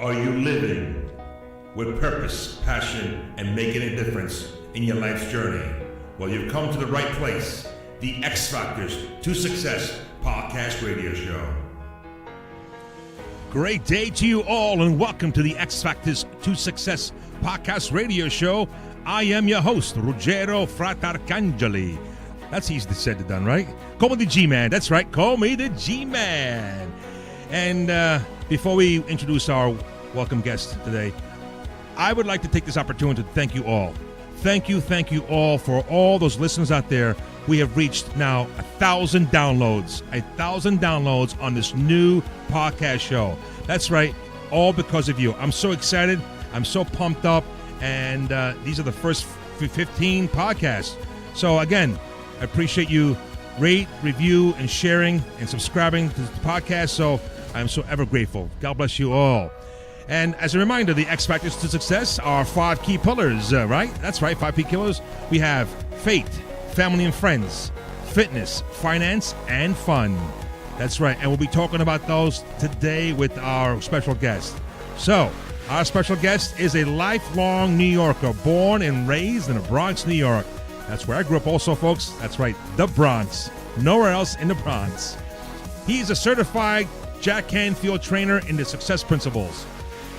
Are you living with purpose, passion, and making a difference in your life's journey? Well, you've come to the right place. The X Factors to Success podcast radio show. Great day to you all, and welcome to the X Factors to Success podcast radio show. I am your host, Ruggero Fratarcangeli. That's easy to said and done, right? Call me the G-Man. That's right. Call me the G-Man. And before we introduce our welcome guest today, I would like to take this opportunity to thank you all. Thank you all for all those listeners out there. We have reached now 1,000 downloads. 1,000 downloads on this new podcast show. That's right. All because of you. I'm so excited. I'm so pumped up. And these are the first 15 podcasts. So again, I appreciate you rate, review, and sharing and subscribing to the podcast. So I'm so ever grateful. God bless you all. And as a reminder, the X Factors to Success are 5 key pillars, right? That's right, 5 key pillars. We have faith, family and friends, fitness, finance, and fun. That's right. And we'll be talking about those today with our special guest. So, our special guest is a lifelong New Yorker, born and raised in the Bronx, New York. That's where I grew up also, folks. That's right, the Bronx. Nowhere else in the Bronx. He's a certified Jack Canfield Trainer in the Success Principles.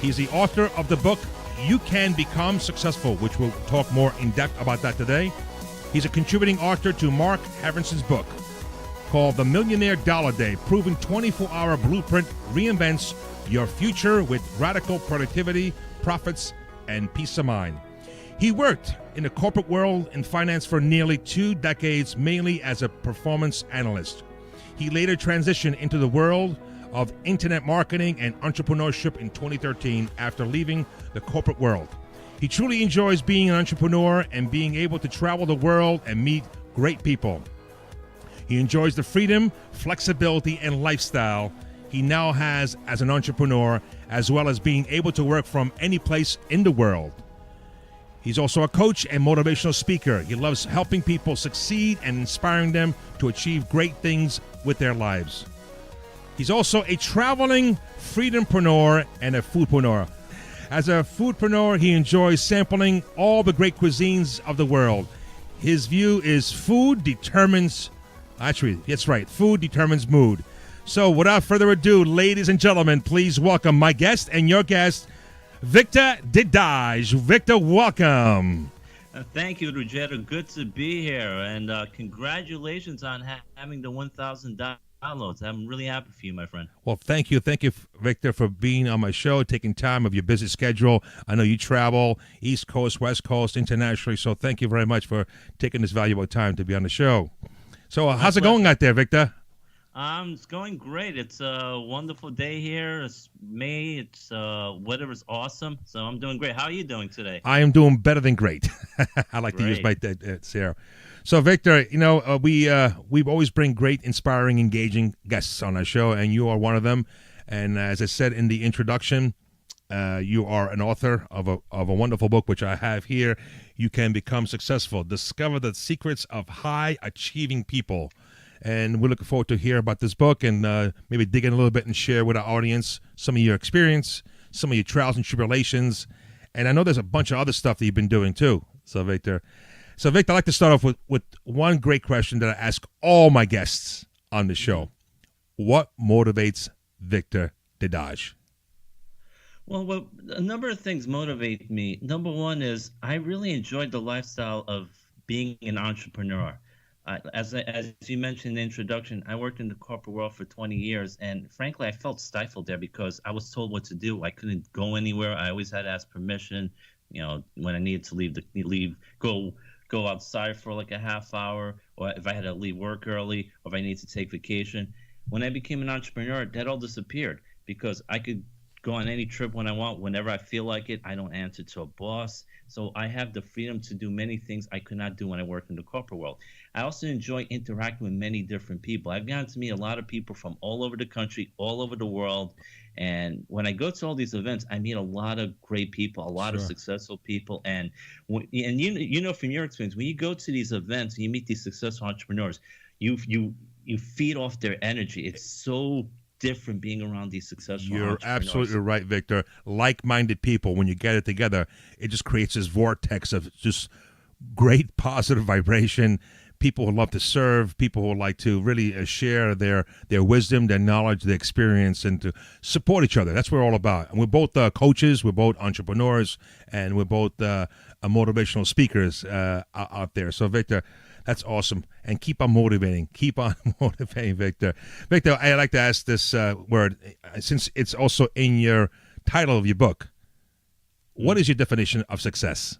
He's the author of the book, You Can Become Successful, which we'll talk more in depth about that today. He's a contributing author to Mark Hoverson's book called The Millionaire Dollar Day, Proven 24-Hour Blueprint Reinvents Your Future with Radical Productivity, Profits, and Peace of Mind. He worked in the corporate world in finance for nearly 2 decades, mainly as a performance analyst. He later transitioned into the world of internet marketing and entrepreneurship in 2013 after leaving the corporate world. He truly enjoys being an entrepreneur and being able to travel the world and meet great people. He enjoys the freedom, flexibility, and lifestyle he now has as an entrepreneur, as well as being able to work from any place in the world. He's also a coach and motivational speaker. He loves helping people succeed and inspiring them to achieve great things with their lives. He's also a traveling freedompreneur and a foodpreneur. As a foodpreneur, he enjoys sampling all the great cuisines of the world. His view is food determines mood. So without further ado, ladies and gentlemen, please welcome my guest and your guest, Victor Dedaj. Victor, welcome. Thank you, Ruggero. Good to be here, and congratulations on having the 1,000 downloads. I'm really happy for you, my friend. Well, thank you, Victor, for being on my show, taking time of your busy schedule. I know you travel East Coast, West Coast, internationally, so thank you very much for taking this valuable time to be on the show. So how's it going out there, Victor? It's going great. It's a wonderful day here. It's May. It's weather is awesome. So I'm doing great. How are you doing today? I am doing better than great. I like to use my Sarah. So Victor, we've always bring great, inspiring, engaging guests on our show, and you are one of them. And as I said in the introduction, you are an author of a wonderful book, which I have here. You Can Become Successful. Discover the secrets of high achieving people. And we're looking forward to hear about this book and maybe dig in a little bit and share with our audience some of your experience, some of your trials and tribulations. And I know there's a bunch of other stuff that you've been doing too. So Victor, I'd like to start off with one great question that I ask all my guests on the show. What motivates Victor Dedaj? Well, a number of things motivate me. Number one is I really enjoyed the lifestyle of being an entrepreneur. As you mentioned in the introduction, I worked in the corporate world for 20 years, and frankly, I felt stifled there because I was told what to do. I couldn't go anywhere. I always had to ask permission. When I needed to go outside for like a half hour, or if I had to leave work early, or if I needed to take vacation. When I became an entrepreneur, that all disappeared because I could go on any trip when I want, whenever I feel like it. I don't answer to a boss. So I have the freedom to do many things I could not do when I worked in the corporate world. I also enjoy interacting with many different people. I've gotten to meet a lot of people from all over the country, all over the world. And when I go to all these events, I meet a lot of great people, a lot of successful people. And from your experience, when you go to these events and you meet these successful entrepreneurs, you feed off their energy. It's so different being around these successful You're entrepreneurs. absolutely right, Victor. Like-minded people, when you get it together, it just creates this vortex of just great positive vibration. People who love to serve, people who like to really share their wisdom, their knowledge, their experience, and to support each other. That's what we're all about. And we're both coaches, we're both entrepreneurs, and we're both motivational speakers out there. So, Victor, that's awesome. And keep on motivating. Keep on motivating, Victor. Victor, I'd like to ask this word, since it's also in your title of your book. What is your definition of success?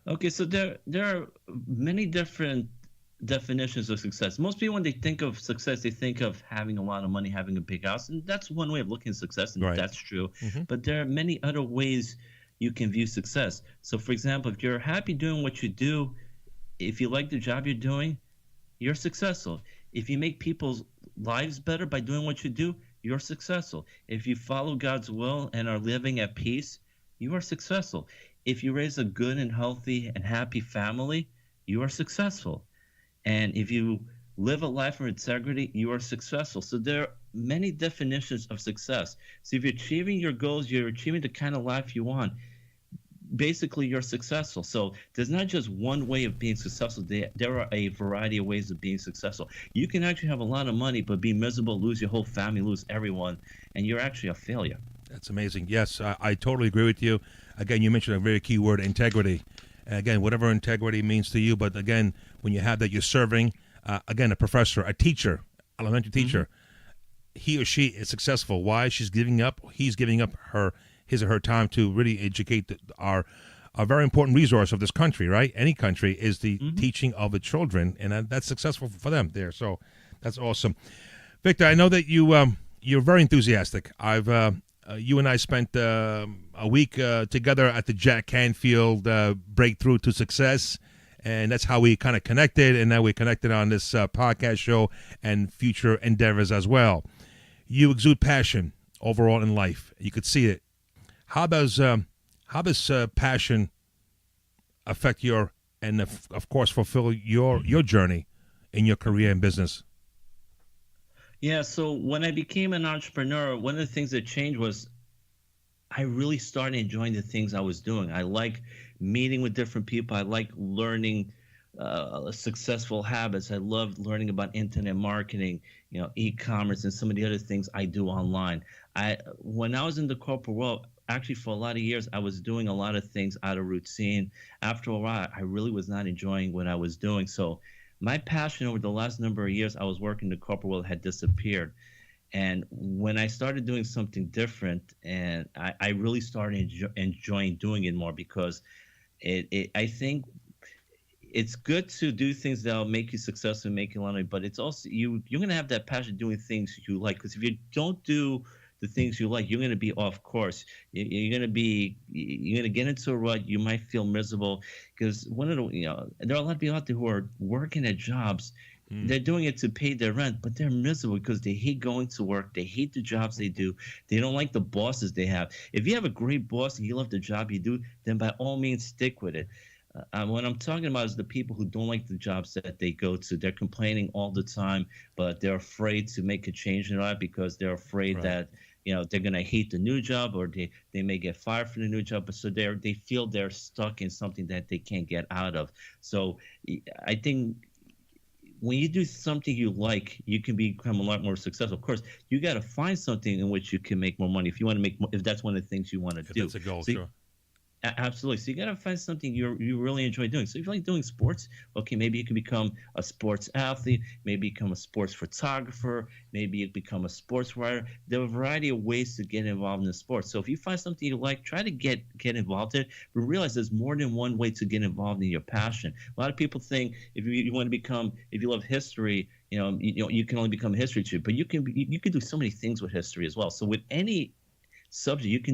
Okay, so there are many different definitions of success. Most people, when they think of success, they think of having a lot of money, having a big house, and that's one way of looking at success, and that's true. But there are many other ways you can view success. So, for example, if you're happy doing what you do, if you like the job you're doing, you're successful. If you make people's lives better by doing what you do, you're successful. If you follow God's will and are living at peace, you are successful. If you raise a good and healthy and happy family, you are successful. And if you live a life of integrity, you are successful. So there are many definitions of success. So if you're achieving your goals, you're achieving the kind of life you want, basically you're successful. So there's not just one way of being successful. There are a variety of ways of being successful. You can actually have a lot of money, but be miserable, lose your whole family, lose everyone, and you're actually a failure. That's amazing. Yes, I totally agree with you. Again, you mentioned a very key word, integrity. Again, whatever integrity means to you, but again, when you have that, you're serving, again, a professor, a teacher, elementary teacher, he or she is successful. Why? He's giving up his or her time to really educate our very important resource of this country, right? Any country is the teaching of the children, and that's successful for them there. So that's awesome. Victor, I know that you're very enthusiastic. You and I spent a week together at the Jack Canfield Breakthrough to Success, and that's how we kind of connected, and now we're connected on this podcast show and future endeavors as well. You exude passion overall in life. You could see it. How does passion affect your, and of course fulfill your journey in your career and business? Yeah, so when I became an entrepreneur, one of the things that changed was I really started enjoying the things I was doing. I like meeting with different people. I like learning successful habits. I loved learning about internet marketing, e-commerce, and some of the other things I do online. When I was in the corporate world, actually for a lot of years, I was doing a lot of things out of routine. After a while, I really was not enjoying what I was doing. So my passion over the last number of years I was working in the corporate world had disappeared. And when I started doing something different, and I really started enjoying doing it more, because I think it's good to do things that will make you successful and make you a lot of money, but it's also you're going to have that passion doing things you like. Because if you don't do the things you like, you're going to be off course. You're going to get into a rut. You might feel miserable, because there are a lot of people out there who are working at jobs. They're doing it to pay their rent, but they're miserable because they hate going to work. They hate the jobs they do. They don't like the bosses they have. If you have a great boss and you love the job you do, then by all means stick with it. What I'm talking about is the people who don't like the jobs that they go to. They're complaining all the time, but they're afraid to make a change in their life because they're afraid that they're going to hate the new job, or they may get fired from the new job. But so they feel they're stuck in something that they can't get out of. So I think when you do something you like, you can become a lot more successful. Of course, you got to find something in which you can make more money if you want to make more, if that's one of the things you want to do. That's a goal, so sure. Absolutely. So you got to find something you really enjoy doing. So if you like doing sports, okay, maybe you can become a sports athlete, maybe become a sports photographer, maybe you become a sports writer. There are a variety of ways to get involved in sports. So if you find something you like, try to get involved in it, but realize there's more than one way to get involved in your passion. A lot of people think if you want to become, if you love history, you can only become a history teacher, but you can do so many things with history as well. So with any subject,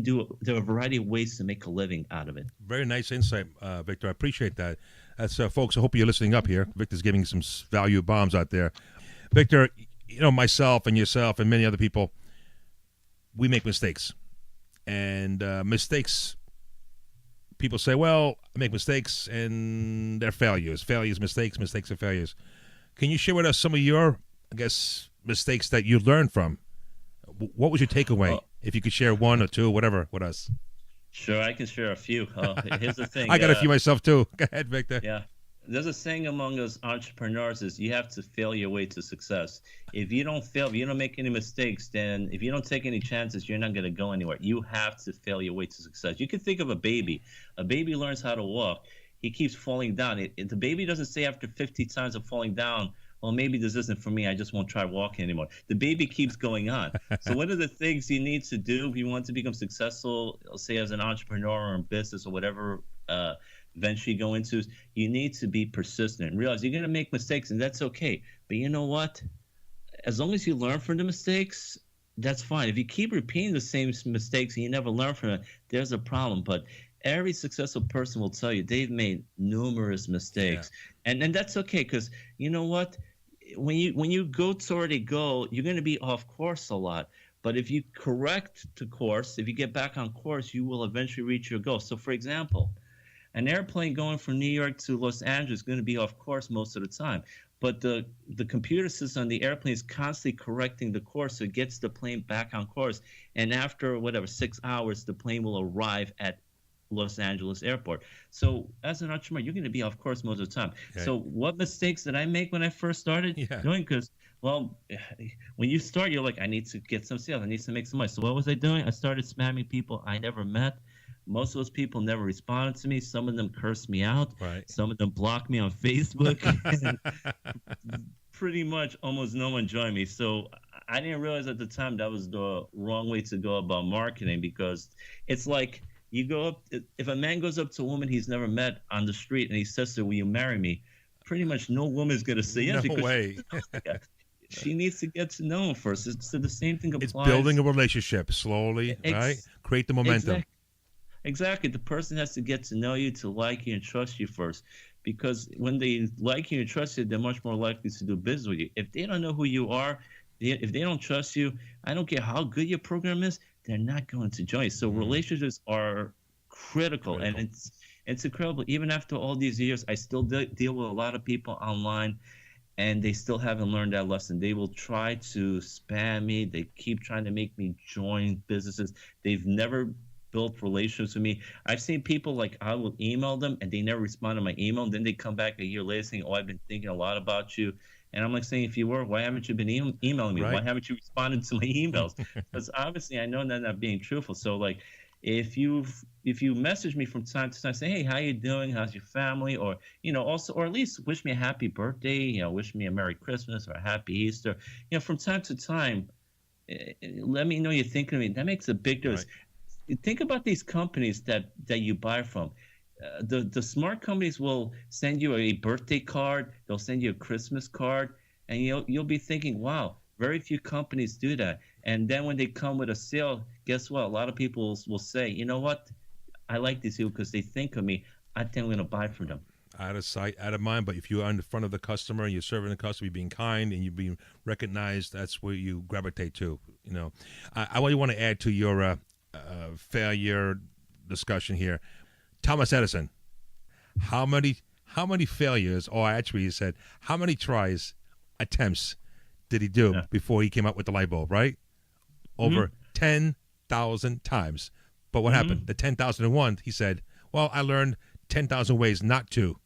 there are a variety of ways to make a living out of it. Very nice insight, Victor. I appreciate that. That's folks, I hope you're listening up here. Victor's giving some value bombs out there. Victor, myself and yourself and many other people, we make mistakes. And mistakes, people say, well, I make mistakes and they're failures. Failures, mistakes are failures. Can you share with us some of your, mistakes that you learned from What was your takeaway? Well, If you could share one or two, whatever, with us. sure, I can share a few. Here's the thing. I got a few myself too. Go ahead, Victor. Yeah. There's a saying among us entrepreneurs is you have to fail your way to success. If you don't fail, if you don't make any mistakes, then if you don't take any chances, you're not going to go anywhere. You have to fail your way to success. You can think of a baby. A baby learns how to walk. He keeps falling down. The baby doesn't say after 50 times of falling down, well, maybe this isn't for me. I just won't try walking anymore. The baby keeps going on. So one of the things you need to do if you want to become successful, say as an entrepreneur or in business or whatever venture you go into, you need to be persistent and realize you're going to make mistakes, and that's okay. But you know what? As long as you learn from the mistakes, that's fine. If you keep repeating the same mistakes and you never learn from it, there's a problem. But every successful person will tell you they've made numerous mistakes. Yeah. And that's okay, because you know what? When you go toward a goal, you're going to be off course a lot. But if you correct the course, if you get back on course, you will eventually reach your goal. So, for example, an airplane going from New York to Los Angeles is going to be off course most of the time. But the computer system on the airplane is constantly correcting the course, so it gets the plane back on course. And after, 6 hours, the plane will arrive at Los Angeles airport. So as an entrepreneur, you're going to be off course most of the time. Okay. So what mistakes did I make when I first started doing? Because, well, when you start, you're like, I need to get some sales. I need to make some money. So what was I doing? I started spamming people I never met. Most of those people never responded to me. Some of them cursed me out. Right. Some of them blocked me on Facebook. And pretty much almost no one joined me. So I didn't realize at the time that was the wrong way to go about marketing, because it's like you go up, if a man goes up to a woman he's never met on the street and he says to her, will you marry me? Pretty much no woman's going to say yes. No way. She needs to get to know him first. So the same thing applies. It's building a relationship slowly, right? Create the momentum. Exactly. The person has to get to know you, to like you, and trust you first. Because when they like you and trust you, they're much more likely to do business with you. If they don't know who you are, if they don't trust you, I don't care how good your program is, they're not going to join you. So relationships are critical. And it's incredible. Even after all these years, I still deal with a lot of people online, and they still haven't learned that lesson. They will try to spam me. They keep trying to make me join businesses. They've never built relationships with me. I've seen people, like, I will email them and they never respond to my email. And then they come back a year later saying, oh, I've been thinking a lot about you. And I'm like saying, if you were, why haven't you been emailing me? Right. Why haven't you responded to my emails? Because obviously I know that I'm not being truthful. So, like, if you message me from time to time, say, hey, how you doing? How's your family? Or, also, or at least wish me a happy birthday, wish me a Merry Christmas or a Happy Easter. From time to time, let me know you're thinking of me. That makes a big difference. Right. Think about these companies that you buy from. The smart companies will send you a birthday card. They'll send you a Christmas card, and you'll be thinking, wow, very few companies do that. And then when they come with a sale, guess what? A lot of people will say, you know what? I like these people because they think of me. I think I'm going to buy from them. Out of sight, out of mind. But if you're in front of the customer, you're serving the customer, you're being kind, and you're being recognized, that's where you gravitate to. I want to add to your failure discussion here. Thomas Edison, how many failures, or actually he said, how many attempts did he do before he came up with the light bulb, right? Over 10,000 times. But what happened? The 10,001, he said, well, I learned 10,000 ways not to.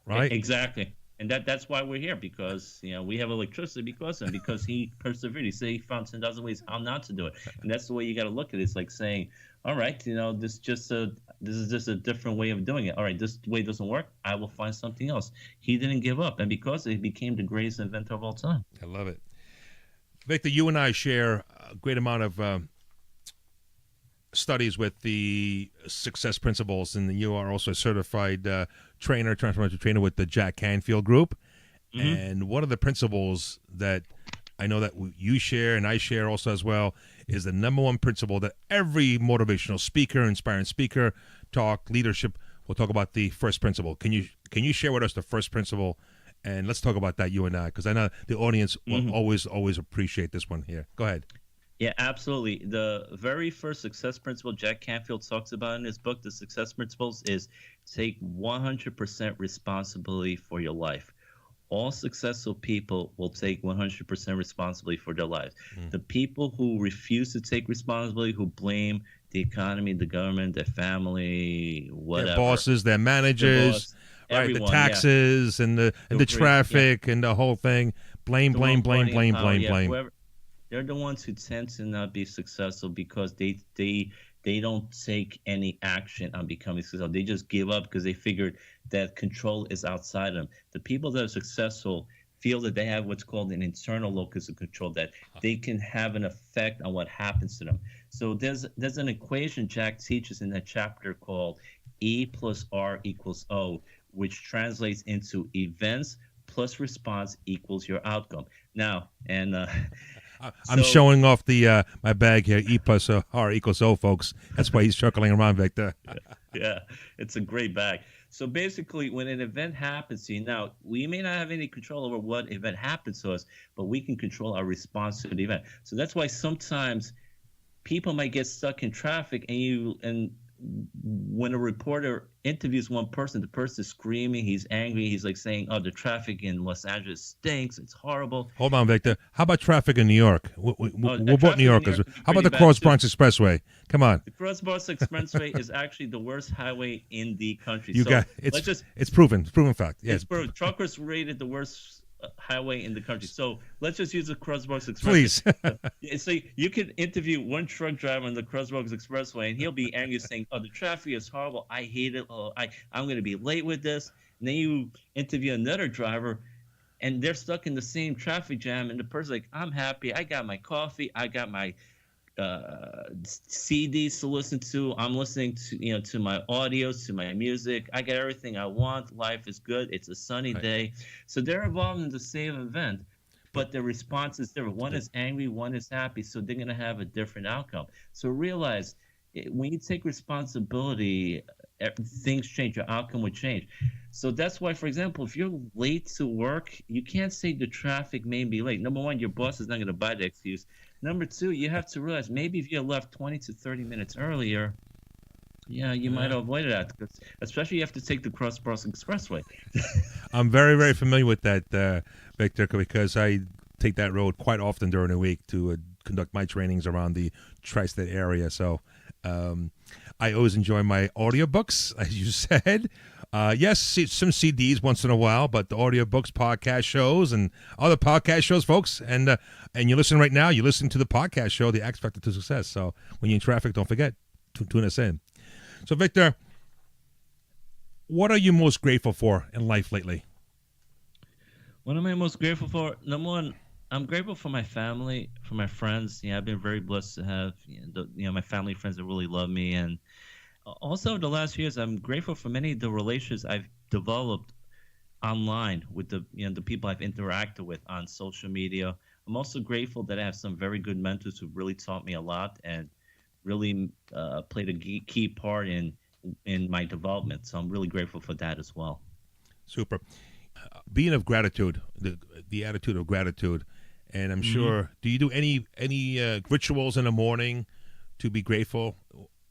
Right? Exactly. And that's why we're here, because we have electricity because of him, because he persevered. He said he found 10,000 ways how not to do it, and that's the way you got to look at it. It's like saying, all right, this is just a different way of doing it. All right, this way doesn't work. I will find something else. He didn't give up, and because he became the greatest inventor of all time. I love it, Victor. You and I share a great amount of studies with the success principles, and you are also a certified transformational trainer with the Jack Canfield Group. And one of the principles that I know that you share and I share also as well is the number one principle that every motivational speaker, inspiring speaker, talk leadership will talk about. The first principle. Can you share with us the first principle? And let's talk about that, you and I, because I know the audience will always appreciate this one here. Go ahead. Yeah, absolutely. The very first success principle Jack Canfield talks about in his book, The Success Principles, is take 100% responsibility for your life. all successful people will take 100% responsibility for their lives. The people who refuse to take responsibility, who blame the economy, the government, their family, whatever, Their bosses, their their managers, boss, right? The everyone, yeah, taxes and the traffic and the whole thing. Blame, the blame, wrong blame, party in blame, power, blame, yeah, blame. whoever. They're the ones who tend to not be successful because they don't take any action on becoming successful. They just give up because they figured that control is outside them. The people that are successful feel that they have what's called an internal locus of control, that they can have an effect on what happens to them. So there's an equation Jack teaches in that chapter called E plus R equals O, which translates into events plus response equals your outcome. Now, and I'm so showing off the my bag here. E plus R equals O, folks. That's why he's chuckling around, Victor. yeah, it's a great bag. So basically, when an event happens to you, now we may not have any control over what event happens to us, but we can control our response to the event. So that's why sometimes people might get stuck in traffic, and when a reporter interviews one person, the person is screaming, he's angry, he's like saying, "Oh, the traffic in Los Angeles stinks, it's horrible." Hold on, Victor. How about traffic in New York? We're both Traffic New in New Yorkers. York can be How about pretty the bad, Cross too. Bronx Expressway? Come on. The Cross Bronx Expressway is actually the worst highway in the country. You so got it's proven. It's proven fact. Yes. Truckers rated the worst highway in the country. So let's just use the Cross Bronx Expressway. Please. So you could interview one truck driver on the Cross Bronx Expressway, and he'll be angry, saying, "Oh, the traffic is horrible. I hate it. Oh, I'm going to be late with this." And then you interview another driver, and they're stuck in the same traffic jam, and the person's like, "I'm happy. I got my coffee. I got my CDs to listen to. I'm listening to my audios, to my music. I get everything I want. Life is good. It's a sunny day." So they're involved in the same event, but their response is different. One is angry, one is happy. So they're going to have a different outcome. So realize when you take responsibility, things change. Your outcome would change. So that's why, for example, if you're late to work, you can't say the traffic may be late. Number one, your boss is not going to buy the excuse. Number two, you have to realize maybe if you left 20 to 30 minutes earlier, you might have avoided that. Especially you have to take the Cross Bronx Expressway. I'm very, very familiar with that, Victor, because I take that road quite often during the week to conduct my trainings around the tri-state area. So I always enjoy my audiobooks, as you said. Yes, some CDs once in a while, but the audiobooks, podcast shows, and other podcast shows, folks. And you listen right now, you listen to the podcast show, The X Factor to Success. So when you're in traffic, don't forget to tune us in. So, Victor, what are you most grateful for in life lately? What am I most grateful for? Number one, I'm grateful for my family, for my friends. I've been very blessed to have my family friends that really love me, and also the last years, I'm grateful for many of the relationships I've developed online with the people I've interacted with on social media. I'm also grateful that I have some very good mentors who really taught me a lot and really played a key part in my development. So I'm really grateful for that as well. Super. Being of gratitude, the attitude of gratitude, and I'm sure. Do you do any rituals in the morning to be grateful?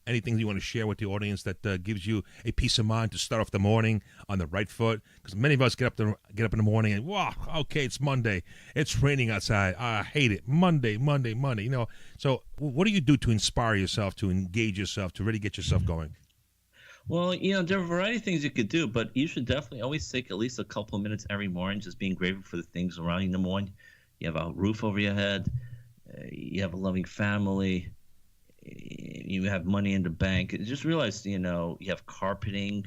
Anything you want to share with the audience that gives you a peace of mind to start off the morning on the right foot? Because many of us get up in the morning and, wow, okay, it's Monday. It's raining outside. I hate it. Monday. So what do you do to inspire yourself, to engage yourself, to really get yourself going? Well, there are a variety of things you could do, but you should definitely always take at least a couple of minutes every morning just being grateful for the things around you. Number one, you have a roof over your head. You have a loving family. You have money in the bank. Just realize, you have carpeting,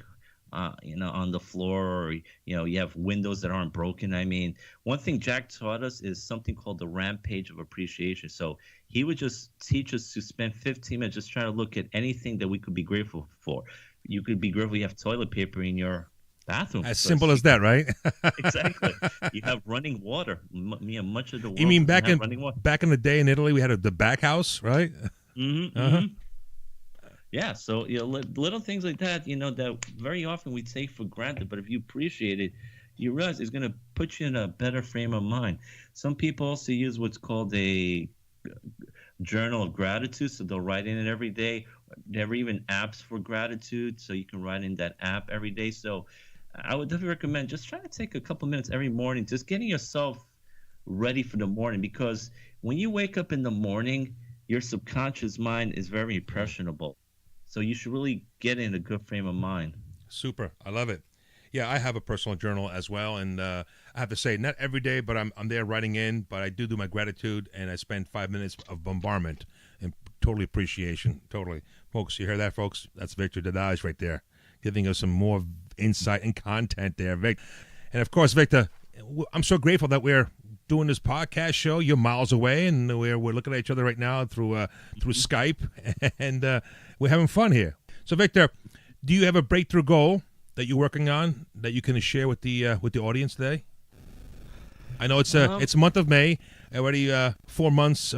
on the floor, or, you have windows that aren't broken. I mean, one thing Jack taught us is something called the rampage of appreciation. So he would just teach us to spend 15 minutes just trying to look at anything that we could be grateful for. You could be grateful you have toilet paper in your bathroom. As simple as that, right? Exactly. You have running water. Much of the world. You mean back in the day in Italy, we had the back house, right? Yeah, so little things like that, that very often we take for granted, but if you appreciate it, you realize it's going to put you in a better frame of mind. Some people also use what's called a journal of gratitude, so they'll write in it every day. There are even apps for gratitude, so you can write in that app every day. So I would definitely recommend just try to take a couple minutes every morning, just getting yourself ready for the morning, because when you wake up in the morning, your subconscious mind is very impressionable. So you should really get in a good frame of mind. Super. I love it. Yeah, I have a personal journal as well, and I have to say, not every day, but I'm there writing in. But I do my gratitude, and I spend 5 minutes of bombardment and totally appreciation. Totally, folks. You hear that, folks? That's Victor Dedaj right there, giving us some more insight and content there, Vic. And of course, Victor, I'm so grateful that we're doing this podcast show. You're miles away, and we're looking at each other right now through Skype, and we're having fun here. So, Victor, do you have a breakthrough goal that you're working on that you can share with the audience today? I know it's a month of May already, 5 months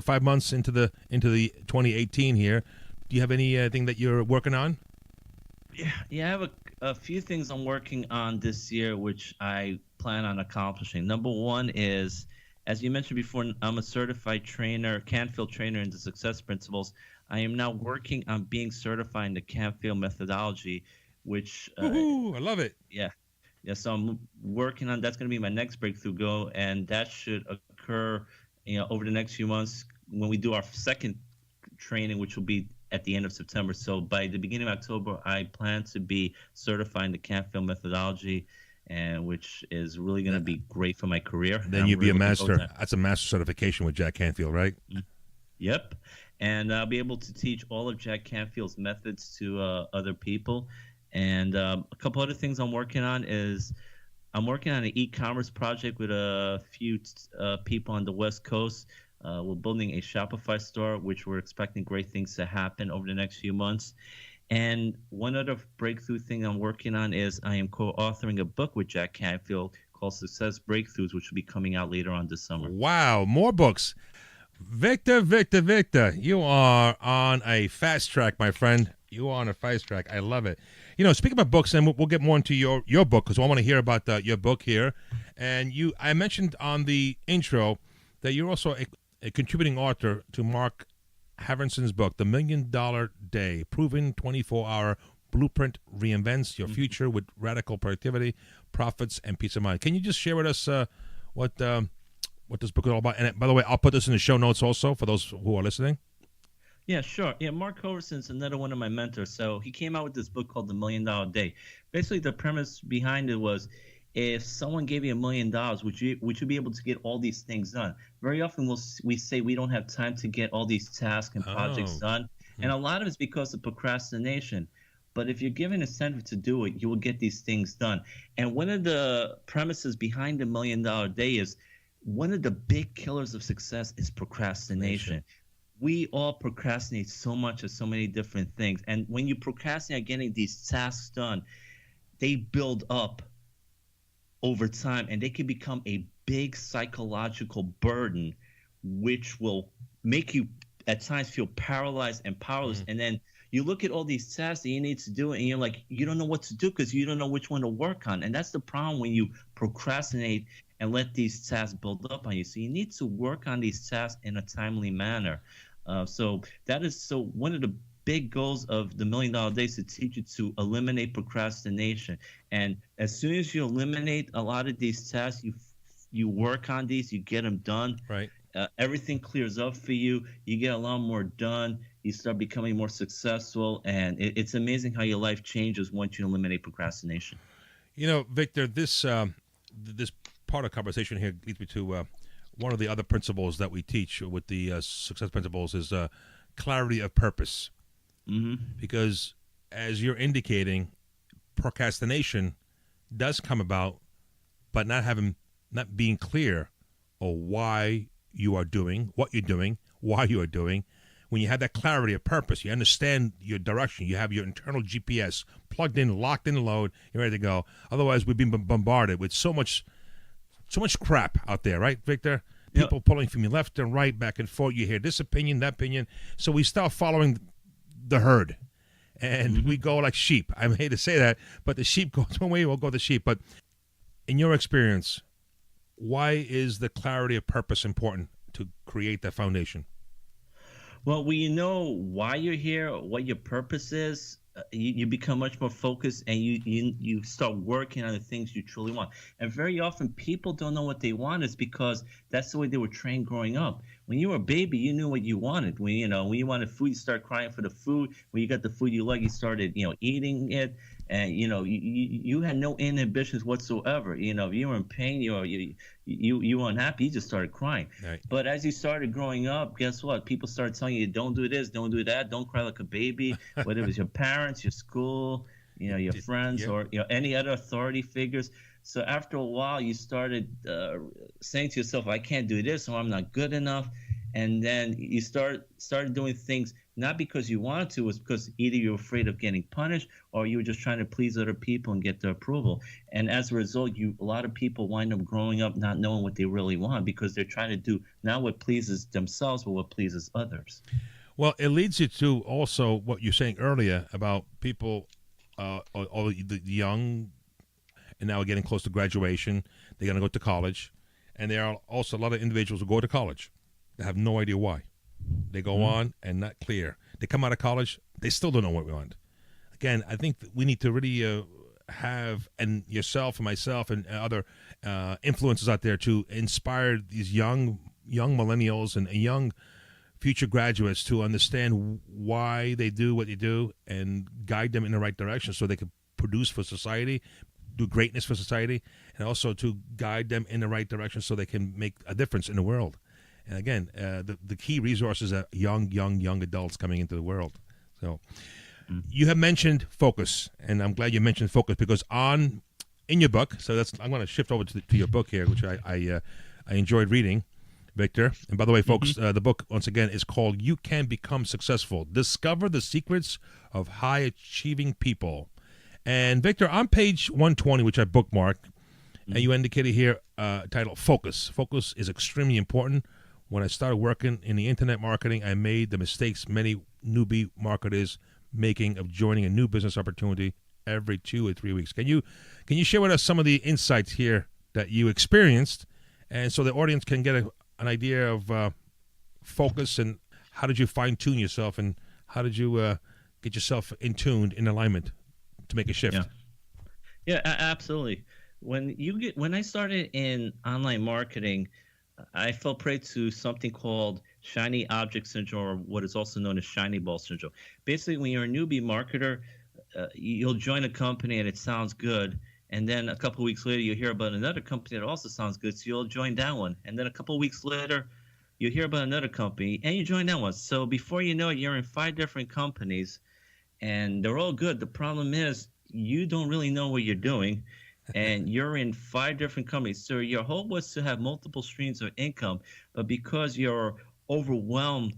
into the 2018 here. Do you have anything that you're working on? Yeah, I have a few things I'm working on this year, which I plan on accomplishing. Number one is, as you mentioned before, I'm a certified trainer, Canfield trainer in the success principles. I am now working on being certified in the Canfield methodology, which I love it. Yeah. So I'm working on that's going to be my next breakthrough goal, and that should occur, over the next few months when we do our second training, which will be at the end of September. So by the beginning of October, I plan to be certifying the Canfield methodology, and which is really going to be great for my career. Then you'll be a master. That's a master certification with Jack Canfield, right? Yep. And I'll be able to teach all of Jack Canfield's methods to other people. And a couple other things I'm working on is I'm working on an e-commerce project with a few people on the West Coast. We're building a Shopify store, which we're expecting great things to happen over the next few months. And one other breakthrough thing I'm working on is I am co-authoring a book with Jack Canfield called Success Breakthroughs, which will be coming out later on this summer. Wow, more books. Victor, you are on a fast track, my friend. You are on a fast track. I love it. Speaking about books, and we'll get more into your book, because I want to hear about your book here. And I mentioned on the intro that you're also a contributing author to Mark Hoverson's book, The $1 Million Day, Proven 24-Hour Blueprint Reinvents Your Future with Radical Productivity, Profits, and Peace of Mind. Can you just share with us what this book is all about? And by the way, I'll put this in the show notes also for those who are listening. Yeah, sure. Yeah, Mark Hoverson's another one of my mentors. So he came out with this book called The $1 Million Day. Basically, the premise behind it was, if someone gave you $1 million, would you be able to get all these things done? Very often we say we don't have time to get all these tasks and projects done. And a lot of it's because of procrastination. But if you're given a incentive to do it, you will get these things done. And one of the premises behind the $1 Million Day is one of the big killers of success is procrastination. We all procrastinate so much of so many different things. And when you procrastinate getting these tasks done, they build up over time, and they can become a big psychological burden, which will make you at times feel paralyzed and powerless. And then you look at all these tasks that you need to do, and you're like, you don't know what to do because you don't know which one to work on. And that's the problem when you procrastinate and let these tasks build up on you. So you need to work on these tasks in a timely manner. So one of the big goals of the $1 Million Day is to teach you to eliminate procrastination. And as soon as you eliminate a lot of these tasks, you work on these, you get them done. Right. Everything clears up for you. You get a lot more done. You start becoming more successful, and it's amazing how your life changes once you eliminate procrastination. Victor, this part of the conversation here leads me to one of the other principles that we teach with the success principles is clarity of purpose. Because as you're indicating, procrastination does come about, but not being clear on why you are doing what you're doing, why you are doing. When you have that clarity of purpose, you understand your direction, you have your internal GPS plugged in, locked in, load, you're ready to go. Otherwise, we've been bombarded with so much crap out there, right, Victor? People pulling from you left and right, back and forth. You hear this opinion, that opinion. So we start following the herd, and we go like sheep. I hate to say that, but the sheep goes one way, we'll go the sheep. But in your experience, why is the clarity of purpose important to create that foundation? Well, when you know why you're here, what your purpose is, you become much more focused, and you start working on the things you truly want. And very often people don't know what they want is because that's the way they were trained growing up. When you were a baby, you knew what you wanted. When you wanted food, you start crying for the food. When you got the food you like, you started eating it. And you had no inhibitions whatsoever. If you were in pain, you were unhappy, you just started crying. Right. But as you started growing up, guess what? People started telling you, don't do this, don't do that, don't cry like a baby. Whether it was your parents, your school, your friends, or any other authority figures. So after a while, you started saying to yourself, I can't do this, or I'm not good enough. And then you started doing things not because you wanted to, it was because either you're afraid of getting punished or you were just trying to please other people and get their approval. And as a result, a lot of people wind up growing up not knowing what they really want because they're trying to do not what pleases themselves, but what pleases others. Well, it leads you to also what you're saying earlier about people, all the young, and now getting close to graduation. They're going to go to college. And there are also a lot of individuals who go to college. They have no idea why. They go on and not clear. They come out of college, they still don't know what we want. Again, I think that we need to really have, and yourself and myself and other influencers out there to inspire these young millennials and young future graduates to understand why they do what they do and guide them in the right direction so they can produce for society, do greatness for society, and also to guide them in the right direction so they can make a difference in the world. And again, the key resources are young adults coming into the world. So you have mentioned focus, and I'm glad you mentioned focus because in your book, so I'm going to shift over to your book here, which I enjoyed reading, Victor. And by the way, folks, the book, once again, is called You Can Become Successful. Discover the Secrets of High-Achieving People. And Victor, on page 120, which I bookmarked, and you indicated here, titled Focus. Focus is extremely important. When I started working in the internet marketing, I made the mistakes many newbie marketers making of joining a new business opportunity every 2 or 3 weeks. Can you share with us some of the insights here that you experienced, and so the audience can get an idea of focus, and how did you fine-tune yourself, and how did you get yourself in tuned, in alignment to make a shift? Yeah, absolutely. When I started in online marketing, I fell prey to something called shiny object syndrome, or what is also known as shiny ball syndrome. Basically, when you're a newbie marketer, you'll join a company and it sounds good, and then a couple of weeks later, you'll hear about another company that also sounds good, so you'll join that one. And then a couple of weeks later, you'll hear about another company, and you join that one. So before you know it, you're in 5 different companies, and they're all good. The problem is you don't really know what you're doing. And you're in 5 different companies. So your hope was to have multiple streams of income, but because you're overwhelmed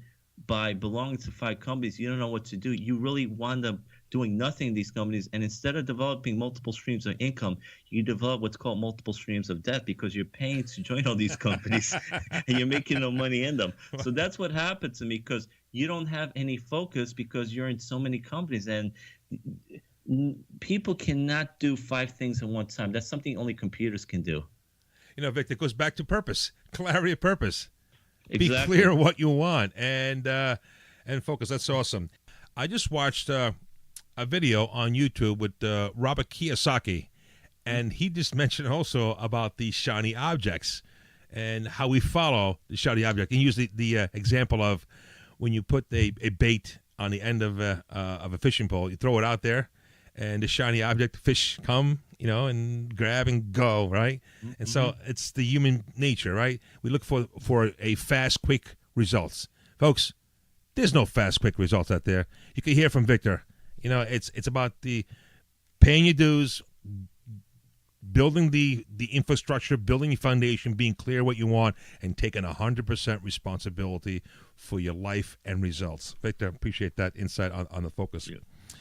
by belonging to 5 companies, you don't know what to do. You really wind up doing nothing in these companies. And instead of developing multiple streams of income, you develop what's called multiple streams of debt because you're paying to join all these companies and you're making no money in them. So that's what happened to me because you don't have any focus because you're in so many companies. And people cannot do 5 things at one time. That's something only computers can do. Victor, it goes back to purpose, clarity of purpose. Exactly. Be clear what you want and focus. That's awesome. I just watched a video on YouTube with Robert Kiyosaki, and he just mentioned also about the shiny objects and how we follow the shiny object. He used the example of when you put a bait on the end of a fishing pole, you throw it out there, and the shiny object, fish come, and grab and go, right? Mm-hmm. And so it's the human nature, right? We look for a fast, quick results. Folks, there's no fast, quick results out there. You can hear from Victor. It's about the paying your dues, building the infrastructure, building the foundation, being clear what you want, and taking 100% responsibility for your life and results. Victor, appreciate that insight on the focus. Yeah.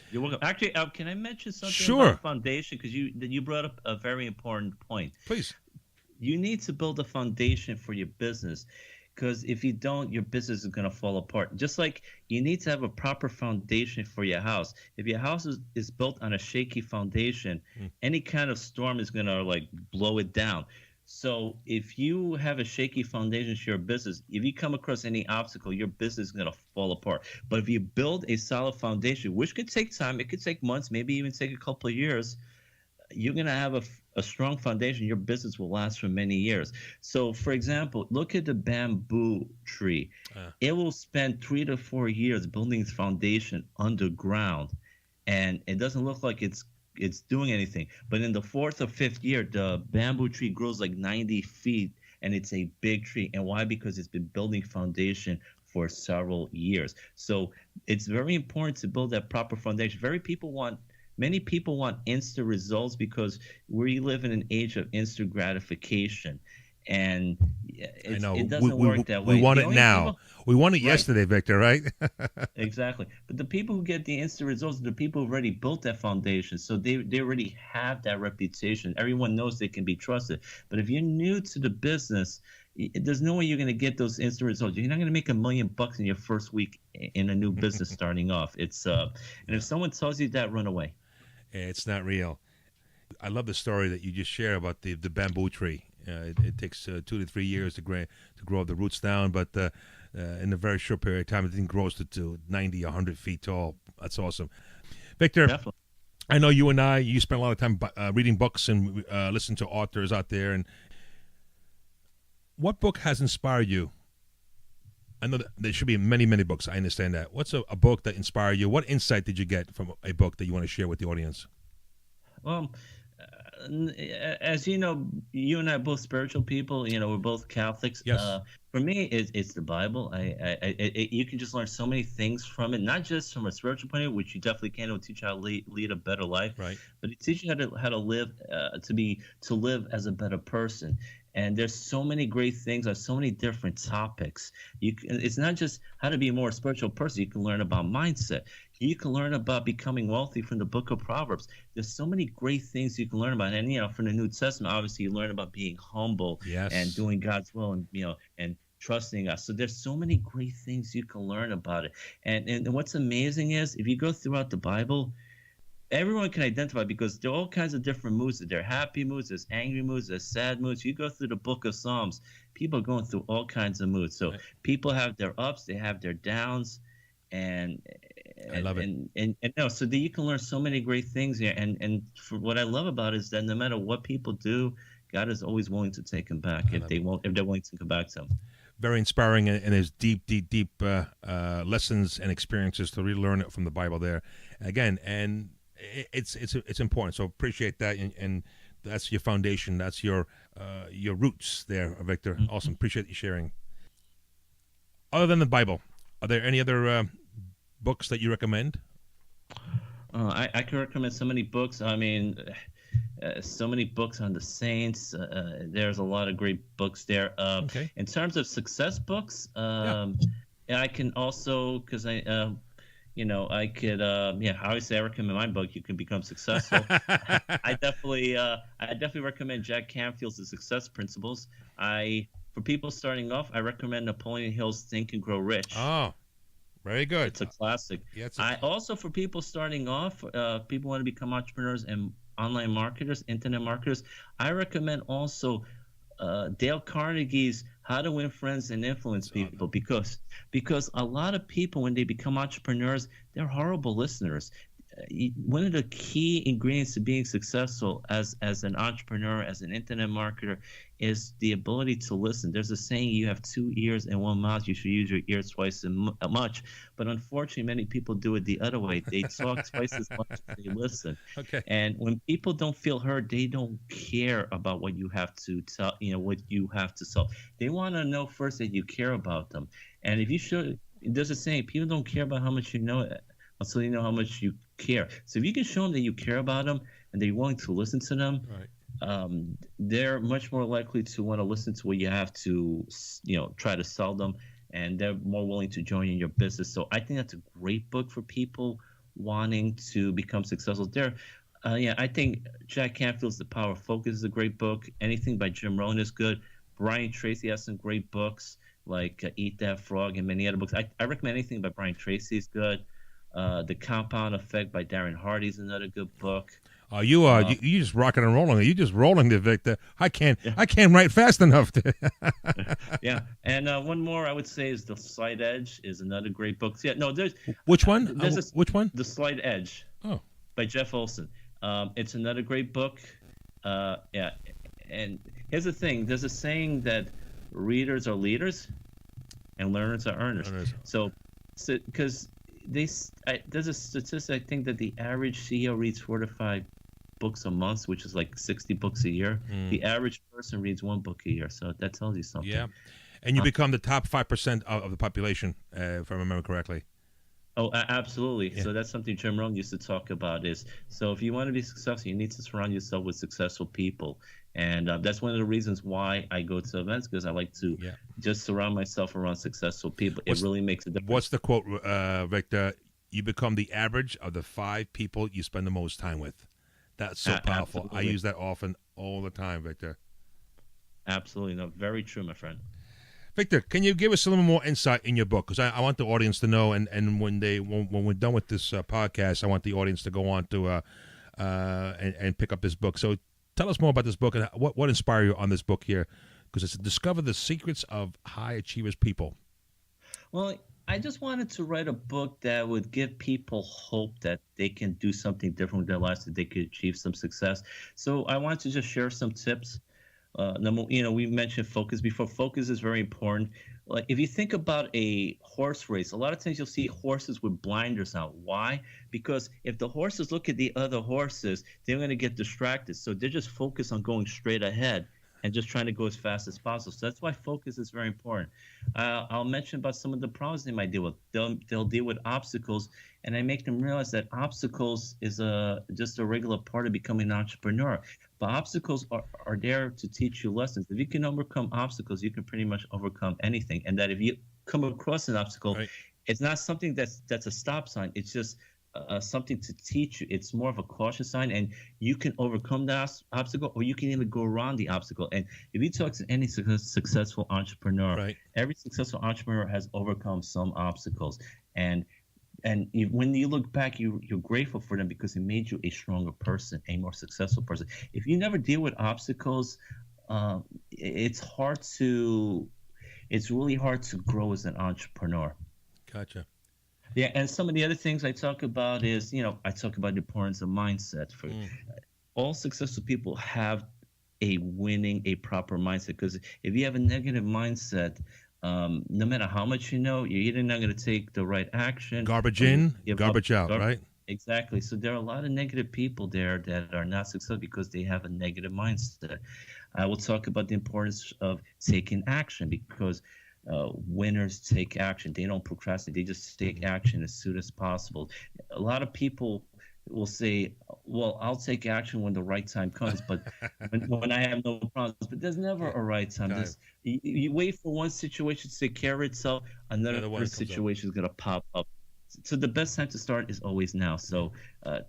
You're welcome. Actually, can I mention something about foundation? Because you brought up a very important point. Please. You need to build a foundation for your business, because if you don't, your business is going to fall apart. Just like you need to have a proper foundation for your house. If your house is built on a shaky foundation, any kind of storm is going to blow it down. So if you have a shaky foundation to your business, if you come across any obstacle, your business is going to fall apart. But if you build a solid foundation, which could take time, it could take months, maybe even take a couple of years, you're going to have a strong foundation. Your business will last for many years. So, for example, look at the bamboo tree. It will spend 3 to 4 years building its foundation underground, and it doesn't look like it's doing anything. But in the fourth or fifth year, the bamboo tree grows like 90 feet, and it's a big tree. And why? Because it's been building foundation for several years. So it's very important to build that proper foundation. Many people want instant results because we live in an age of instant gratification, and I know. it doesn't work that way. We want it now. We want it yesterday, Victor, right? Exactly. But the people who get the instant results are the people who already built that foundation. So they already have that reputation. Everyone knows they can be trusted. But if you're new to the business, there's no way you're going to get those instant results. You're not going to make $1 million in your first week in a new business starting off. It's and if someone tells you that, run away. It's not real. I love the story that you just shared about the bamboo tree. It takes 2 to 3 years to grow the roots down, but in a very short period of time, it grows to 90, 100 feet tall. That's awesome. Victor, definitely. I know you spend a lot of time reading books and listening to authors out there. And what book has inspired you? I know that there should be many, many books. I understand that. What's a book that inspired you? What insight did you get from a book that you want to share with the audience? Well, as you know, you and I are both spiritual people. We're both Catholics. Yes. For me, it's the Bible. You can just learn so many things from it, not just from a spiritual point of view, which you definitely can. It'll teach you how to lead a better life, right? But it teaches you how to live, to live as a better person. And there's so many great things on so many different topics. It's not just how to be a more spiritual person. You can learn about mindset. You can learn about becoming wealthy from the book of Proverbs. There's so many great things you can learn about. And, from the New Testament, obviously, you learn about being humble and doing God's will and trusting us. So there's so many great things you can learn about it. And what's amazing is if you go throughout the Bible, everyone can identify because there are all kinds of different moods. There are happy moods, there's angry moods, there's sad moods. You go through the book of Psalms, people are going through all kinds of moods. So people have their ups, they have their downs, and I love it. And so that you can learn so many great things here. And for what I love about it is that no matter what people do, God is always willing to take them back if they're willing to come back to Him. Very inspiring, and there's deep lessons and experiences to really learn it from the Bible there. Again, and it's important. So appreciate that, and that's your foundation. That's your roots there, Victor. Mm-hmm. Awesome. Appreciate you sharing. Other than the Bible, are there any other books that you recommend? I can recommend so many books. I mean, so many books on the saints. There's a lot of great books there. In terms of success books, I can also, because I could, obviously I recommend my book, You Can Become Successful. I definitely recommend Jack Canfield's The Success Principles. For people starting off, I recommend Napoleon Hill's Think and Grow Rich. Oh, very good. It's a classic. Yeah, also, for people starting off, people want to become entrepreneurs and online marketers, internet marketers, I recommend also Dale Carnegie's How to Win Friends and Influence People, because a lot of people, when they become entrepreneurs, they're horrible listeners. One of the key ingredients to being successful as an entrepreneur, as an internet marketer, is the ability to listen. There's a saying, you have 2 ears and 1 mouth. You should use your ears twice as much. But unfortunately, many people do it the other way. They talk twice as much as they listen. Okay. And when people don't feel heard, they don't care about what you have to tell, what you have to sell. They want to know first that you care about them. And if you should, there's a saying, people don't care about how much you know until you know how much you care. So if you can show them that you care about them and they're willing to listen to them, they're much more likely to want to listen to what you have to, try to sell them, and they're more willing to join in your business. So I think that's a great book for people wanting to become successful. I think Jack Canfield's The Power of Focus is a great book. Anything by Jim Rohn is good. Brian Tracy has some great books like Eat That Frog and many other books. I recommend anything by Brian Tracy is good. The Compound Effect by Darren Hardy is another good book. You are you just rocking and rolling. You just rolling there, Victor. I can't write fast enough. Yeah, and one more I would say is The Slight Edge is another great book. Yeah, no, there's which one? Which one? The Slight Edge. Oh, by Jeff Olson. It's another great book. Yeah, and here's the thing: there's a saying that readers are leaders, and learners are earners. So because there's a statistic, I think, that the average CEO reads 4 to 5 books a month, which is like 60 books a year. The average person reads 1 book a year, so that tells you something. Yeah, and you become the top 5% of the population, if I remember correctly. Oh, absolutely. Yeah. So that's something Jim Rohn used to talk about is, so if you want to be successful, you need to surround yourself with successful people. And that's one of the reasons why I go to events, because I like to just surround myself around successful people. It really makes a difference. What's the quote, Victor? You become the average of the 5 people you spend the most time with. That's so powerful. Absolutely. I use that often, all the time, Victor. Absolutely. No, very true, my friend. Victor, can you give us a little more insight in your book? Because I want the audience to know, and when we're done with this podcast, I want the audience to go on to and pick up this book. So tell us more about this book and what inspired you on this book here, because it's Discover the Secrets of High Achievers People. Well, I just wanted to write a book that would give people hope that they can do something different with their lives, that they could achieve some success. So I wanted to just share some tips. We mentioned focus before. Focus is very important. Like if you think about a horse race, a lot of times you'll see horses with blinders on. Why? Because if the horses look at the other horses, they're going to get distracted. So they're just focused on going straight ahead and just trying to go as fast as possible. So that's why focus is very important. I'll mention about some of the problems they might deal with. They'll deal with obstacles, and I make them realize that obstacles is just a regular part of becoming an entrepreneur. But obstacles are there to teach you lessons. If you can overcome obstacles, you can pretty much overcome anything. And that if you come across an obstacle, it's not something that's a stop sign. It's just something to teach you. It's more of a caution sign, and you can overcome that obstacle, or you can even go around the obstacle. And if you talk to any successful entrepreneur, every successful entrepreneur has overcome some obstacles. And when you look back, you're grateful for them because it made you a stronger person, a more successful person. If you never deal with obstacles, it's really hard to grow as an entrepreneur. Gotcha. Yeah, and some of the other things I talk about is, I talk about the importance of mindset. For all successful people have a proper mindset, because if you have a negative mindset, no matter how much you know, you're either not going to take the right action. Garbage in, garbage out, right? Exactly. So there are a lot of negative people there that are not successful because they have a negative mindset. I will talk about the importance of taking action, because winners take action. They don't procrastinate. They just take action as soon as possible. A lot of people will say, well, I'll take action when the right time comes, but when I have no problems. But there's never a right time. You wait for one situation to take care of itself, another situation is going to pop up. So the best time to start is always now. So I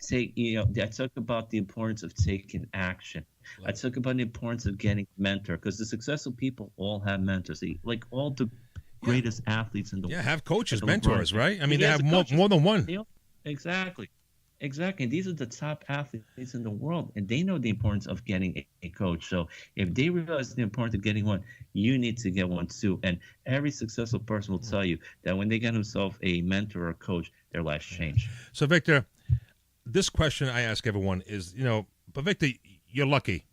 talk about the importance of taking action. I talk about the importance of getting a mentor, because the successful people all have mentors. Like all the greatest athletes in the world. Yeah, have coaches, mentors, right? I mean, they have more than one. Exactly. Exactly. These are the top athletes in the world, and they know the importance of getting a coach. So if they realize the importance of getting one, you need to get one too. And every successful person will tell you that when they get themselves a mentor or a coach, their lives change. So, Victor, this question I ask everyone is, but Victor, you're lucky.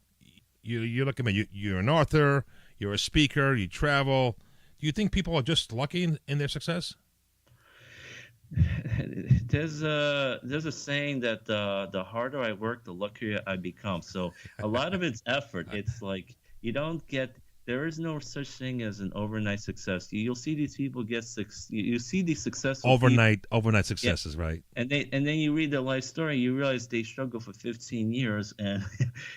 You're lucky, man. You're an author. You're a speaker. You travel. Do you think people are just lucky in their success? There's a saying that the harder I work, the luckier I become. So a lot of it's effort. It's like there is no such thing as an overnight success. You'll see these people you see these successful overnight successes, right? And then you read their life story, you realize they struggled for 15 years, and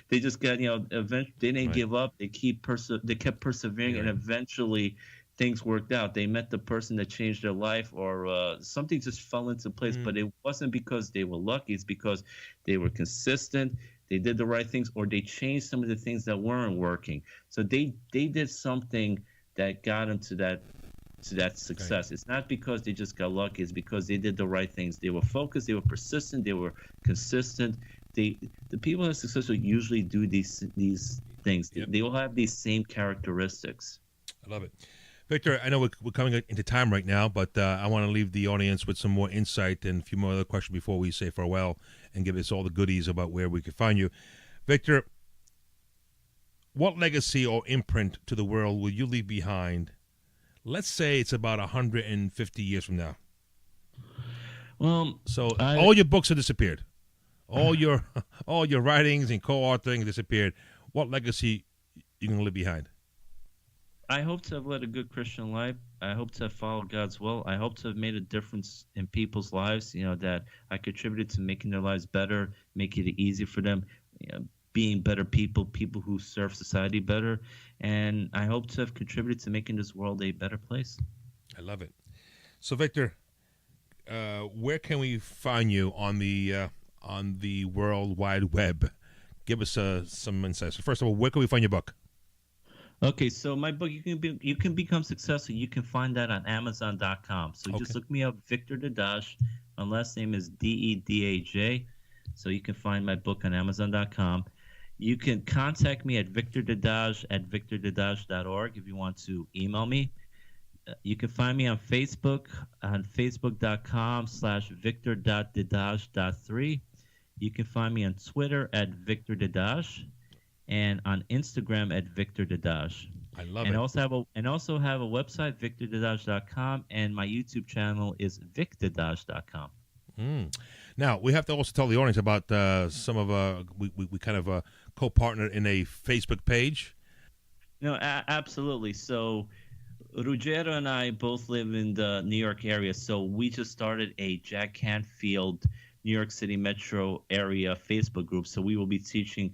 they just got eventually they didn't give up. They kept persevering, and eventually things worked out. They met the person that changed their life, or something just fell into place. But it wasn't because they were lucky. It's because they were consistent. They did the right things, or they changed some of the things that weren't working. So they did something that got them to that success. It's not because they just got lucky. It's because they did the right things. They were focused. They were persistent. They were consistent. the people that are successful usually do these things. Yep. They all have these same characteristics. I love it. Victor, I know we're coming into time right now, but I want to leave the audience with some more insight and a few more other questions before we say farewell and give us all the goodies about where we can find you. Victor, what legacy or imprint to the world will you leave behind? Let's say it's about 150 years from now. Well, so all your books have disappeared. All your writings and co-authoring disappeared. What legacy you going to leave behind? I hope to have led a good Christian life. I hope to have followed God's will. I hope to have made a difference in people's lives, that I contributed to making their lives better, making it easy for them, being better people who serve society better. And I hope to have contributed to making this world a better place. I love it. So, Victor, where can we find you on the World Wide Web? Give us some insights. First of all, where can we find your book? Okay, so my book, you can become successful. You can find that on Amazon.com. So just look me up, Victor Dedaj. My last name is Dedaj. So you can find my book on Amazon.com. You can contact me at victordedaj@victordedaj.org if you want to email me. You can find me on Facebook on facebook.com/victor.dedaj.3. You can find me on Twitter at Victor Dedaj, and on Instagram at Victor Dedaj. I love it. And also have a website, victordedaj.com, and my YouTube channel is vicdedaj.com. Now, we have to also tell the audience about some of we kind of co-partnered in a Facebook page. No, absolutely. So Ruggero and I both live in the New York area, so we just started a Jack Canfield New York City metro area Facebook group. So we will be teaching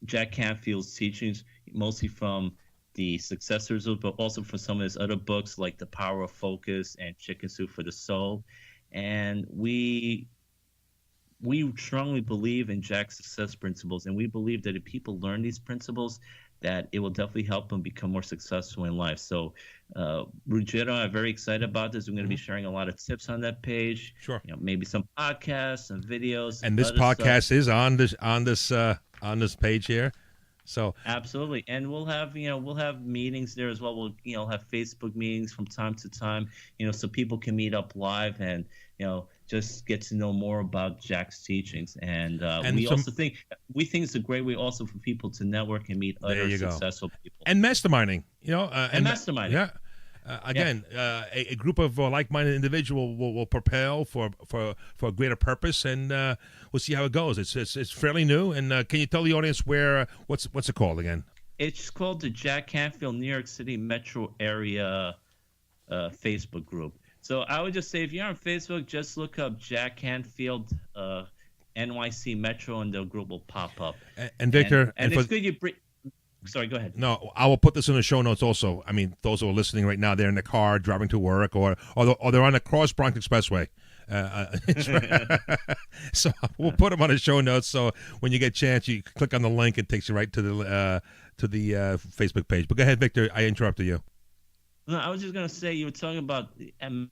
Jack Canfield's teachings, mostly from the successors, but also from some of his other books like The Power of Focus and Chicken Soup for the Soul. And we strongly believe in Jack's success principles, and we believe that if people learn these principles, that it will definitely help them become more successful in life. So, Ruggero, I'm very excited about this. We're going to be sharing a lot of tips on that page. Sure. Maybe some podcasts, some videos. And this podcast is on this page here. So absolutely, and we'll have meetings there as well. We'll have Facebook meetings from time to time, so people can meet up live and just get to know more about Jack's teachings. And we think it's a great way also for people to network and meet other successful people. And masterminding, and masterminding. Yeah. A group of like-minded individuals will propel for a greater purpose, and we'll see how it goes. It's fairly new, and can you tell the audience what's it called again? It's called the Jack Canfield New York City Metro Area Facebook group. So I would just say if you're on Facebook, just look up Jack Canfield NYC Metro, and the group will pop up. And Victor, and it's good you bring. Sorry, go ahead. No, I will put this in the show notes also. I mean, those who are listening right now, they're in the car driving to work, or they're on the Cross Bronx Expressway. So we'll put them on the show notes. So when you get a chance, you click on the link. It takes you right to the Facebook page. But go ahead, Victor. I interrupted you. No, I was just going to say, you were talking about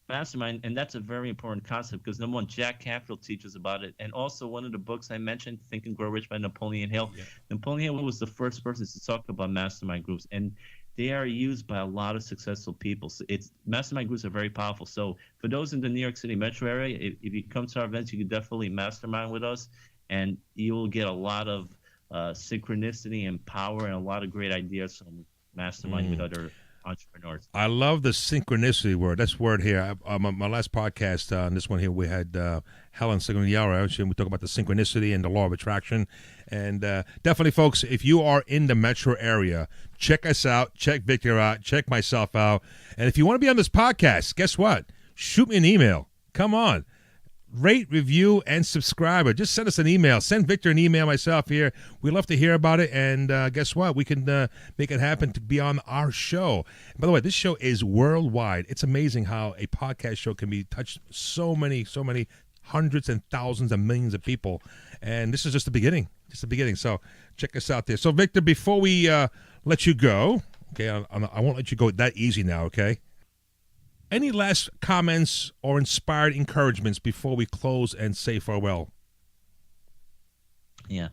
mastermind, and that's a very important concept because, number one, Jack Canfield teaches about it. And also one of the books I mentioned, Think and Grow Rich by Napoleon Hill. Yeah. Napoleon Hill was the first person to talk about mastermind groups, and they are used by a lot of successful people. So mastermind groups are very powerful. So for those in the New York City metro area, if you come to our events, you can definitely mastermind with us, and you will get a lot of synchronicity and power and a lot of great ideas from mastermind with other entrepreneurs. I love the synchronicity word. That's word here. My last podcast, on this one here, we had Helen Siguniara, and we talk about the synchronicity and the law of attraction. And definitely, folks, if you are in the metro area, check us out, check Victor out, check myself out. And if you want to be on this podcast, guess what? Shoot me an email. Come on. Rate, review, and subscribe. Or just send us an email. Send Victor an email, myself here. We'd love to hear about it. And guess what? We can make it happen to be on our show. By the way, this show is worldwide. It's amazing how a podcast show can be touched so many hundreds and thousands and millions of people. And this is just the beginning. So check us out there. So, Victor, before we let you go, okay, I won't let you go that easy now, okay? Any last comments or inspired encouragements before we close and say farewell? Yeah.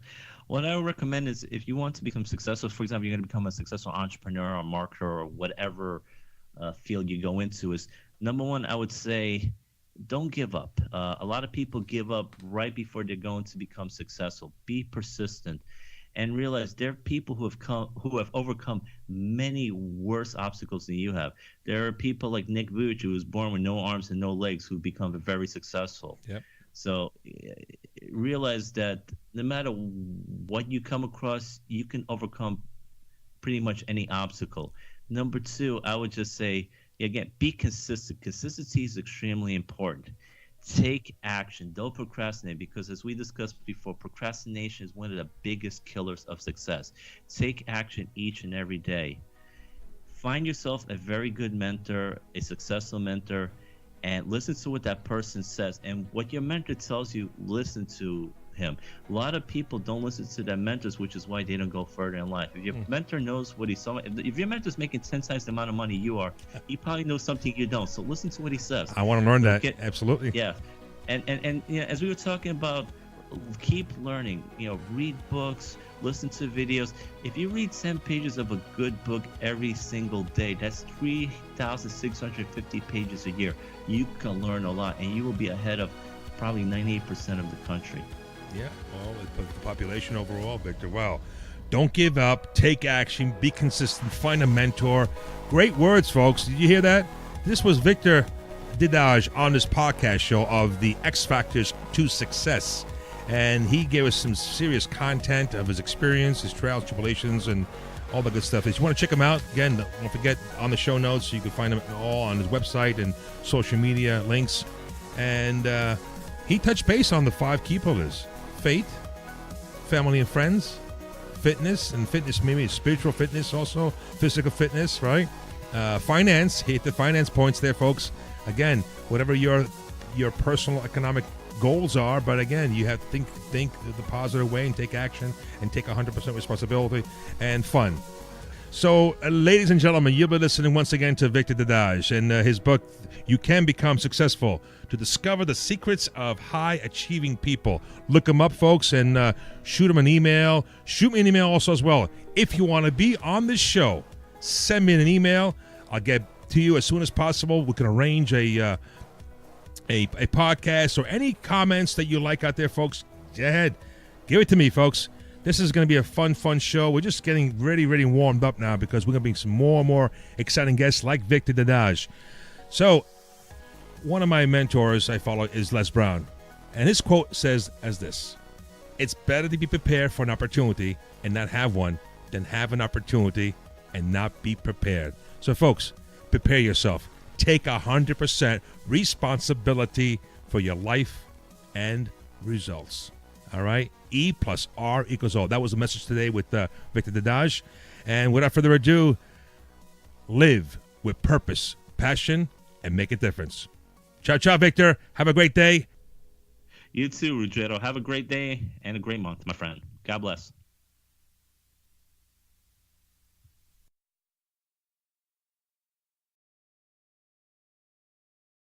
What I would recommend is if you want to become successful, for example, you're going to become a successful entrepreneur or marketer or whatever field you go into, is number one, I would say don't give up. A lot of people give up right before they're going to become successful. Be persistent and realize there are people who have overcome many worse obstacles than you have. There are people like Nick Vujicic, who was born with no arms and no legs, who become very successful. Yep. So realize that no matter what you come across, you can overcome pretty much any obstacle. Number two, I would just say, again, be consistent. Consistency is extremely important. Take action. Don't procrastinate, because as we discussed before, procrastination is one of the biggest killers of success. Take action each and every day. Find yourself a very good mentor, a successful mentor, and listen to what that person says. And what your mentor tells you, listen to him. A lot of people don't listen to their mentors, which is why they don't go further in life. If your mentor knows what he's saying, if your mentor's making 10 times the amount of money you are, he probably knows something you don't. So listen to what he says. I want to learn that. Absolutely. Yeah. And as we were talking about, keep learning, read books, listen to videos. If you read 10 pages of a good book every single day, that's 3,650 pages a year. You can learn a lot, and you will be ahead of probably 98% of the country. Yeah, well, the population overall, Victor. Wow. Don't give up. Take action. Be consistent. Find a mentor. Great words, folks. Did you hear that? This was Victor Dedaj on this podcast show of the X Factors to Success. And he gave us some serious content of his experience, his trials, tribulations, and all the good stuff. If you want to check him out, again, don't forget, on the show notes, you can find him all on his website and social media links. And he touched base on the 5 key pillars: faith, family and friends, fitness, and fitness maybe spiritual fitness, also physical fitness, right? Finance. He hit the finance points there, folks. Again, whatever your personal economic goals are, but again, you have to think the positive way and take action and take 100% responsibility, and fun. So, ladies and gentlemen, you'll be listening once again to Victor Dedaj and his book, You Can Become Successful, to discover the secrets of high-achieving people. Look him up, folks, and shoot him an email. Shoot me an email also as well. If you want to be on this show, send me an email. I'll get to you as soon as possible. We can arrange a podcast or any comments that you like out there, folks. Go ahead. Give it to me, folks. This is going to be a fun show. We're just getting ready warmed up now, because we're going to bring some more and more exciting guests like Victor Dedaj. So, one of my mentors I follow is Les Brown. And his quote says as this: "It's better to be prepared for an opportunity and not have one than have an opportunity and not be prepared." So, folks, prepare yourself. Take 100% responsibility for your life and results. All right? E plus R equals O. That was the message today with Victor Dedaj. And without further ado, live with purpose, passion, and make a difference. Ciao, Victor. Have a great day. You too, Ruggero. Have a great day and a great month, my friend. God bless.